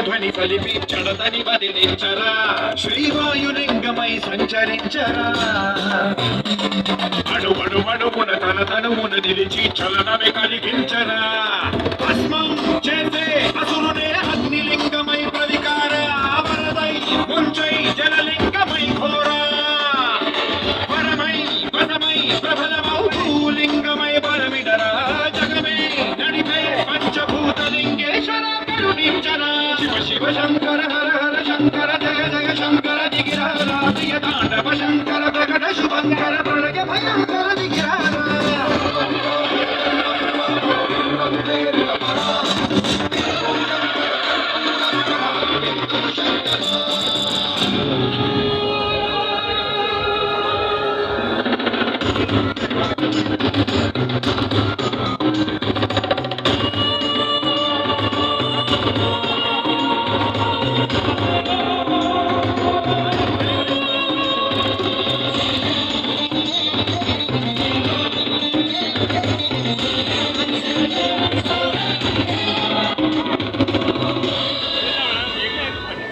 ధ్వని కలిపి చడతని వదిలించరా శ్రీవాయులింగమై సంచరించరా అడుగున తన తనువున నిలిచి చలనమే కలిగించరా భస్మం చేసే అసురునే అగ్నిలింగమై ప్రవికార వరదై ముంచై జలలింగమై ఘోరా పరమై వసమై ప్రబలమౌ భూలింగమై బలమిడరా జగమే నడిపే పంచభూతలింగేశ్వర కరుణించరా శివ శివ శంకర హర హర శంకర జయ జయ శంకర దిగిరారా ప్రియ తాండవ శంకర ప్రకట శుభంకర ప్రళయ భయంకర దిగిరారా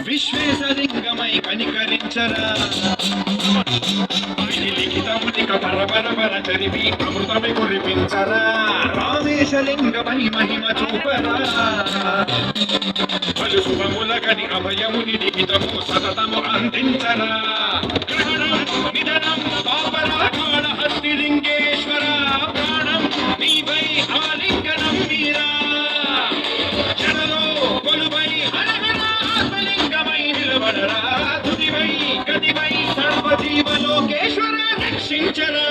విశ్వేశలింగమై కనికరించరా లిఖితమునిక పరపర చరివి అమృతమే కురిపించరా రామేశలింగమై మహిమ చూపరా పలు శుభములకని అభయముని లిఖితము సతతము అందించరా గ్రహణం నిధనం పాపరాకాళ హస్తిలింగేశ్వర ప్రాణం నీవై ఆలింగనం మీరా జనలో కొలువై సర్వజీవలోకేశ్వర రక్షించరా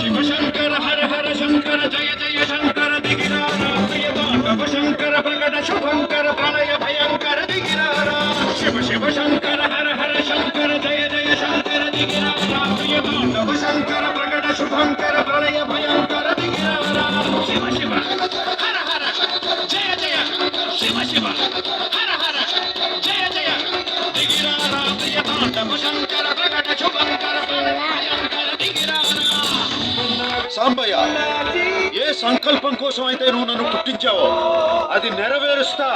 శివ శంకర హర హర శంకర జయ జయ శంకర దిగిరారా ప్రియతాండవ శంకర ప్రకట శుభంకర ప్రళయ భయంకర దిగిరారా శివ శివ శంకర హర హర శంకర జయ జయ శంకర దిగిరారా ప్రియతాండవ శంకర ప్రకట శుభంకర ప్రళయ భయంకర దిగిరారా శివ శివ హర హర జయ జయ శివ శివ హర హర జయ జయ దిగిరారా ప్రియతాండవ శంకర ప్రకట శుభంకర ప్రళయ భయంకర దిగిరారా. సాంబయ్య, ఏ సంకల్పం కోసం అయితే నువ్వు నన్ను పుట్టించావో అది నెరవేరుస్తా.